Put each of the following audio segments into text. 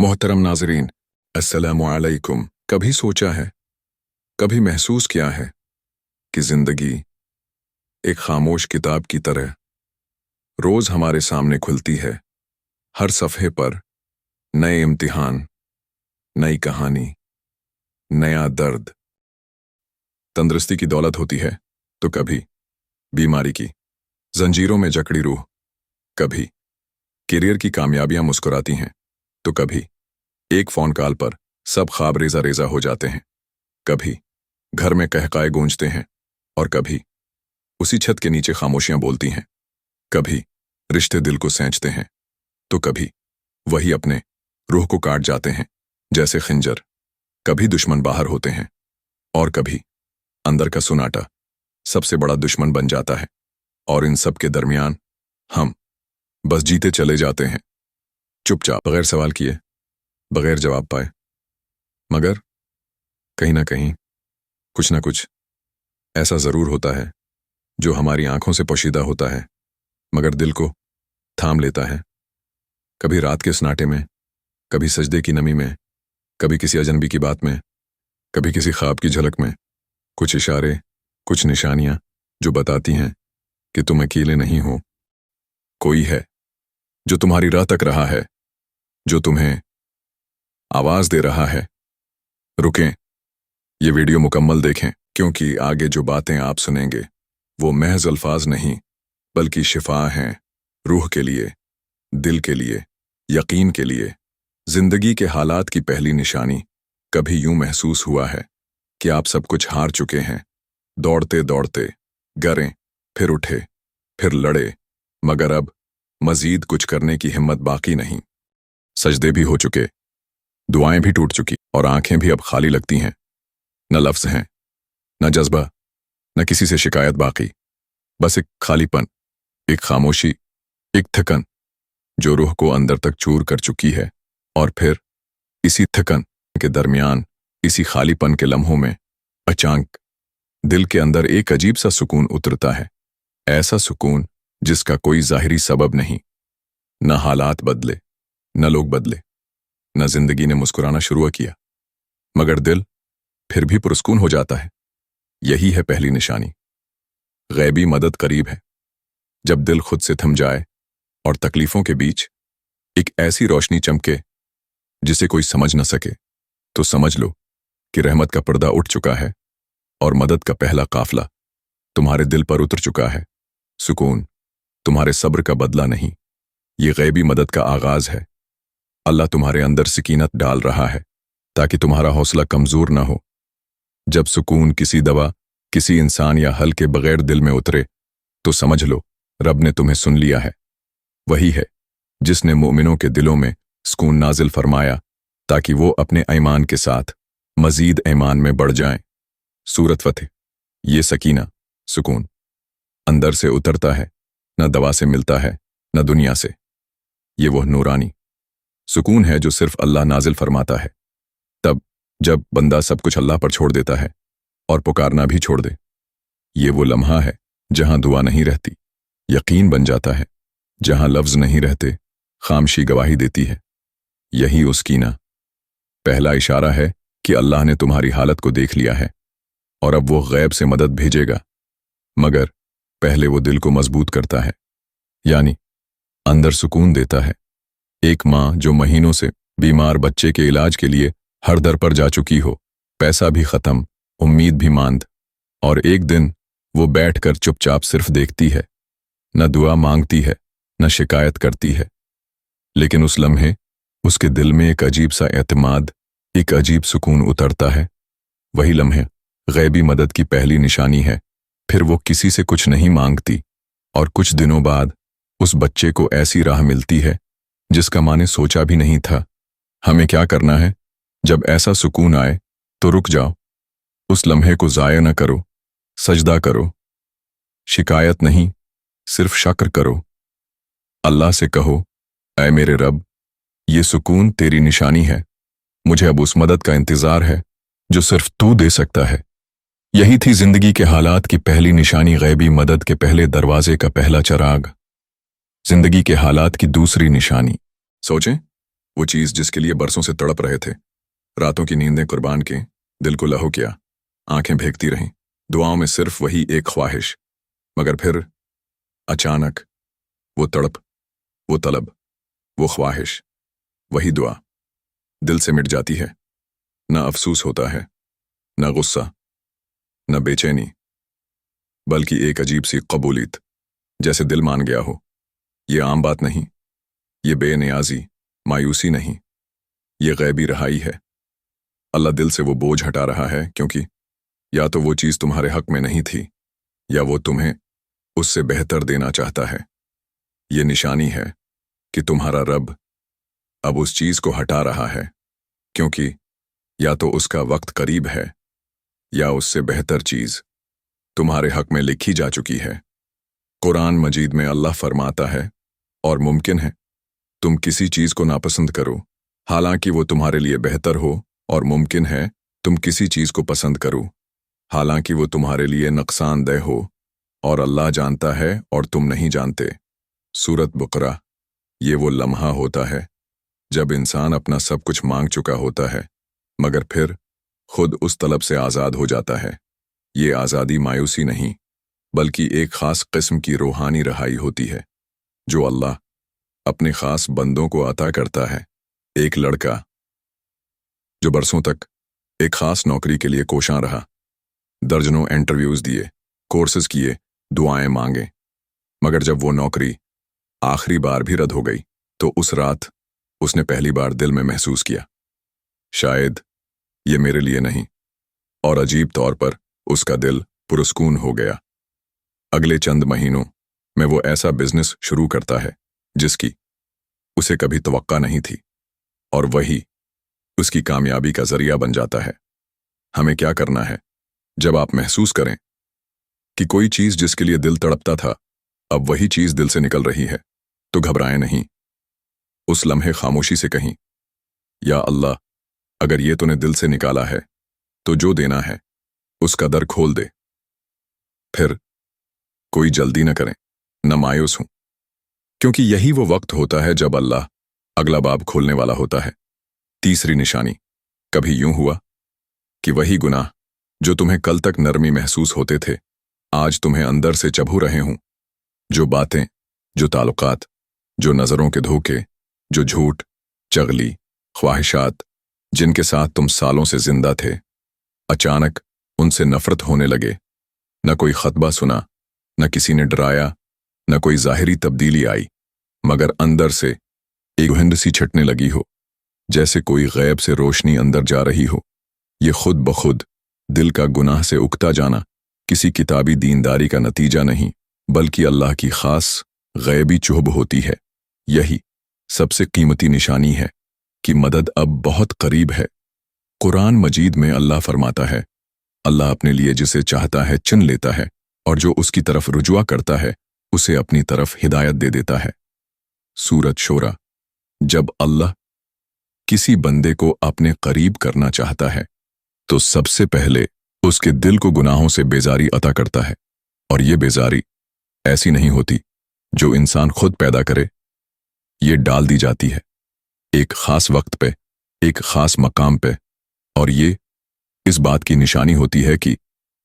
मोहतरम नाजरीन, अस्सलामु अलैकुम। कभी सोचा है, कभी महसूस किया है कि जिंदगी एक खामोश किताब की तरह रोज हमारे सामने खुलती है। हर सफ़े पर नए इम्तिहान, नई कहानी, नया दर्द। तंदुरुस्ती की दौलत होती है तो कभी बीमारी की जंजीरों में जकड़ी रूह, कभी करियर की कामयाबियां मुस्कुराती हैं तो कभी एक फोन कॉल पर सब ख्वाब रेजा रेजा हो जाते हैं। कभी घर में कहकाए गूंजते हैं और कभी उसी छत के नीचे खामोशियां बोलती हैं। कभी रिश्ते दिल को सेंचते हैं तो कभी वही अपने रूह को काट जाते हैं जैसे खंजर। कभी दुश्मन बाहर होते हैं और कभी अंदर का सुनाटा सबसे बड़ा दुश्मन बन जाता है। और इन सब के दरमियान हम बस जीते चले जाते हैं, चुपचाप, बगैर सवाल किए, बगैर जवाब पाए। मगर कहीं ना कहीं कुछ ना कुछ ऐसा जरूर होता है जो हमारी आंखों से पोशीदा होता है मगर दिल को थाम लेता है। कभी रात के सन्नाटे में, कभी सजदे की नमी में, कभी किसी अजनबी की बात में, कभी किसी ख्वाब की झलक में, कुछ इशारे, कुछ निशानियां जो बताती हैं कि तुम अकेले नहीं हो। कोई है जो तुम्हारी राह तक रहा है, जो तुम्हें आवाज दे रहा है। रुकें, ये वीडियो मुकम्मल देखें, क्योंकि आगे जो बातें आप सुनेंगे वो महज अल्फाज नहीं बल्कि शिफा हैं रूह के लिए, दिल के लिए, यकीन के लिए। जिंदगी के हालात की पहली निशानी। कभी यूं महसूस हुआ है कि आप सब कुछ हार चुके हैं, दौड़ते दौड़ते गिरे, फिर उठे, फिर लड़े, मगर अब मजीद कुछ करने की हिम्मत बाकी नहीं। सजदे भी हो चुके, दुआएं भी टूट चुकी और आंखें भी अब खाली लगती हैं। न लफ्ज हैं, न जज्बा, न किसी से शिकायत बाकी। बस एक खालीपन, एक खामोशी, एक थकन जो रूह को अंदर तक चूर कर चुकी है। और फिर इसी थकन के दरमियान, इसी खालीपन के लम्हों में अचानक दिल के अंदर एक अजीब सा सुकून उतरता है। ऐसा सुकून जिसका कोई जाहिरी सबब नहीं। न हालात बदले, न लोग बदले, न जिंदगी ने मुस्कुराना शुरू किया, मगर दिल फिर भी पुरस्कून हो जाता है। यही है पहली निशानी। गैबी मदद करीब है। जब दिल खुद से थम जाए और तकलीफों के बीच एक ऐसी रोशनी चमके जिसे कोई समझ न सके, तो समझ लो कि रहमत का पर्दा उठ चुका है और मदद का पहला काफिला तुम्हारे दिल पर उतर चुका है। सुकून तुम्हारे सब्र का बदला नहीं, ये गैबी मदद का आगाज है। अल्लाह तुम्हारे अंदर सकीनत डाल रहा है ताकि तुम्हारा हौसला कमजोर ना हो। जब सुकून किसी दवा, किसी इंसान या हल के बगैर दिल में उतरे तो समझ लो रब ने तुम्हें सुन लिया है। वही है जिसने मोमिनों के दिलों में सुकून नाजिल फरमाया ताकि वो अपने ईमान के साथ मजीद ईमान में बढ़ जाएं। सूरत फतह। ये सकीना, सुकून अंदर से उतरता है, न दवा से मिलता है, न दुनिया से। ये वो नूरानी सुकून है जो सिर्फ अल्लाह नाजिल फरमाता है, तब जब बंदा सब कुछ अल्लाह पर छोड़ देता है और पुकारना भी छोड़ दे। ये वो लम्हा है जहां दुआ नहीं रहती, यकीन बन जाता है। जहां लफ्ज नहीं रहते, खामशी गवाही देती है। यही उसकीना पहला इशारा है कि अल्लाह ने तुम्हारी हालत को देख लिया है और अब वो गैब से मदद भेजेगा। मगर पहले वो दिल को मजबूत करता है, यानी अंदर सुकून देता है। एक माँ जो महीनों से बीमार बच्चे के इलाज के लिए हर दर पर जा चुकी हो, पैसा भी खत्म, उम्मीद भी मांद, और एक दिन वो बैठकर चुपचाप सिर्फ देखती है, न दुआ मांगती है, न शिकायत करती है, लेकिन उस लम्हे उसके दिल में एक अजीब सा एतमाद, एक अजीब सुकून उतरता है। वही लम्हे गैबी मदद की पहली निशानी है। फिर वो किसी से कुछ नहीं मांगती और कुछ दिनों बाद उस बच्चे को ऐसी राह मिलती है जिसका माँ ने सोचा भी नहीं था। हमें क्या करना है? जब ऐसा सुकून आए तो रुक जाओ, उस लम्हे को ज़ाया न करो, सजदा करो, शिकायत नहीं सिर्फ शक्र करो। अल्लाह से कहो, ऐ मेरे रब, ये सुकून तेरी निशानी है, मुझे अब उस मदद का इंतजार है जो सिर्फ तू दे सकता है। यही थी जिंदगी के हालात की पहली निशानी, गैबी मदद के पहले दरवाजे का पहला चराग। जिंदगी के हालात की दूसरी निशानी। सोचें, वो चीज़ जिसके लिए बरसों से तड़प रहे थे, रातों की नींदें कुर्बान की, दिल को लहू किया, आंखें भेंकती रहीं, दुआओं में सिर्फ वही एक ख्वाहिश। मगर फिर अचानक वो तड़प, वो तलब, वो ख्वाहिश, वही दुआ दिल से मिट जाती है। न अफसोस होता है, न गुस्सा, न बेचैनी, बल्कि एक अजीब सी कबूलियत, जैसे दिल मान गया हो। ये आम बात नहीं, ये बेनियाजी, मायूसी नहीं, ये गैबी रहाई है। अल्लाह दिल से वो बोझ हटा रहा है, क्योंकि या तो वो चीज़ तुम्हारे हक में नहीं थी, या वो तुम्हें उससे बेहतर देना चाहता है। ये निशानी है कि तुम्हारा रब अब उस चीज़ को हटा रहा है, क्योंकि या तो उसका वक्त करीब है, या उससे बेहतर चीज़ तुम्हारे हक में लिखी जा चुकी है। कुरान मजीद में अल्लाह फरमाता है, और मुमकिन है तुम किसी चीज़ को नापसंद करो, हालांकि वो तुम्हारे लिए बेहतर हो, और मुमकिन है तुम किसी चीज़ को पसंद करो, हालांकि वो तुम्हारे लिए नुकसानदेह हो, और अल्लाह जानता है और तुम नहीं जानते। सूरत बकरा। ये वो लम्हा होता है जब इंसान अपना सब कुछ मांग चुका होता है, मगर फिर खुद उस तलब से आज़ाद हो जाता है। ये आज़ादी मायूसी नहीं, बल्कि एक ख़ास किस्म की रूहानी रहाई होती है, जो अल्लाह अपने ख़ास बंदों को अता करता है। एक लड़का जो बरसों तक एक ख़ास नौकरी के लिए कोशां रहा, दर्जनों इंटरव्यूज़ दिए, कोर्सेज किए, दुआएं मांगे, मगर जब वो नौकरी आखिरी बार भी रद्द हो गई, तो उस रात उसने पहली बार दिल में महसूस किया, शायद ये मेरे लिए नहीं, और अजीब तौर पर उसका दिल पुरस्कून हो गया। अगले चंद महीनों में वो ऐसा बिजनेस शुरू करता है जिसकी उसे कभी तवक्का नहीं थी, और वही उसकी कामयाबी का जरिया बन जाता है। हमें क्या करना है जब आप महसूस करें कि कोई चीज़ जिसके लिए दिल तड़पता था, अब वही चीज़ दिल से निकल रही है, तो घबराएं नहीं। उस लम्हे खामोशी से कहीं, या अल्लाह, अगर ये तूने दिल से निकाला है, तो जो देना है उसका दर खोल दे। फिर कोई जल्दी न करें, न मायूस हों, क्योंकि यही वो वक्त होता है जब अल्लाह अगला बाब खोलने वाला होता है। तीसरी निशानी। कभी यूं हुआ कि वही गुनाह जो तुम्हें कल तक नरमी महसूस होते थे, आज तुम्हें अंदर से चबू रहे हों। जो बातें, जो ताल्लुकात, जो नज़रों के धोखे, जो झूठ, चगली, ख्वाहिशात, जिनके साथ तुम सालों से जिंदा थे, अचानक उनसे नफरत होने लगे। न कोई खतबा सुना, न किसी ने डराया, न कोई ज़ाहिरी तब्दीली आई, मगर अंदर से एक हिंद सी छटने लगी हो, जैसे कोई गैब से रोशनी अंदर जा रही हो। ये खुद बखुद दिल का गुनाह से उगता जाना किसी किताबी दीनदारी का नतीजा नहीं, बल्कि अल्लाह की खास गैबी चुहब होती है। यही सबसे कीमती निशानी है कि मदद अब बहुत करीब है। कुरान मजीद में अल्लाह फरमाता है, अल्लाह अपने लिए जिसे चाहता है चुन लेता है, और जो उसकी तरफ रुजुआ करता है उसे अपनी तरफ हिदायत दे देता है। सूरत शोरा। जब अल्लाह किसी बंदे को अपने करीब करना चाहता है, तो सबसे पहले उसके दिल को गुनाहों से बेजारी अता करता है, और ये बेजारी ऐसी नहीं होती जो इंसान खुद पैदा करे। ये डाल दी जाती है एक खास वक्त पे, एक खास मकाम पे, और ये इस बात की निशानी होती है कि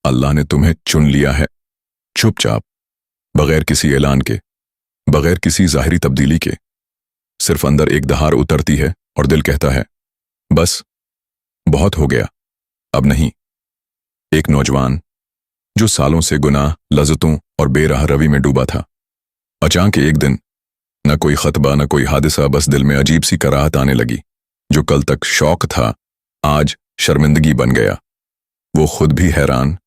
अल्लाह ने तुम्हें चुन लिया है। चुपचाप, बगैर किसी ऐलान के, बगैर किसी ज़ाहिरी तब्दीली के, सिर्फ अंदर एक दहाड़ उतरती है और दिल कहता है, बस बहुत हो गया, अब नहीं। एक नौजवान जो सालों से गुनाह, लज़्ज़तों और बेराह रवी में डूबा था, अचानक एक दिन न कोई खतबा, न कोई हादिसा, बस दिल में अजीब सी कराहत आने लगी। जो कल तक शौक था, आज शर्मिंदगी बन गया। वो खुद भी हैरान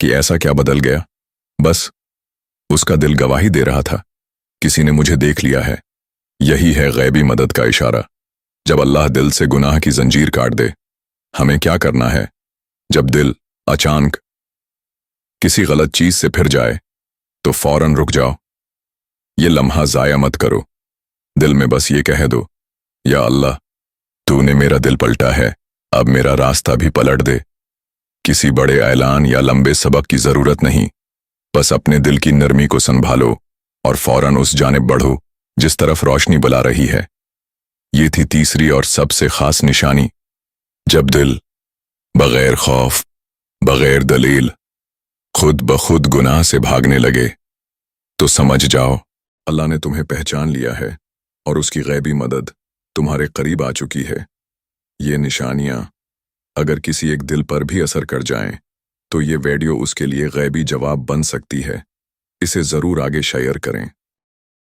कि ऐसा क्या बदल गया। बस उसका दिल गवाही दे रहा था, किसी ने मुझे देख लिया है। यही है गैबी मदद का इशारा। जब अल्लाह दिल से गुनाह की जंजीर काट दे, हमें क्या करना है? जब दिल अचानक किसी गलत चीज से फिर जाए, तो फौरन रुक जाओ। ये लम्हा जाया मत करो। दिल में बस ये कह दो, या अल्लाह, तूने मेरा दिल पलटा है, अब मेरा रास्ता भी पलट दे। किसी बड़े ऐलान या लंबे सबक की जरूरत नहीं, बस अपने दिल की नरमी को संभालो और फौरन उस जानिब बढ़ो जिस तरफ रोशनी बुला रही है। یہ تھی تیسری اور سب سے خاص نشانی۔ جب دل بغیر خوف، بغیر دلیل، خود بخود گناہ سے بھاگنے لگے تو سمجھ جاؤ اللہ نے تمہیں پہچان لیا ہے اور اس کی غیبی مدد تمہارے قریب آ چکی ہے۔ یہ نشانیاں اگر کسی ایک دل پر بھی اثر کر جائیں تو یہ ویڈیو اس کے لیے غیبی جواب بن سکتی ہے۔ اسے ضرور آگے شیئر کریں۔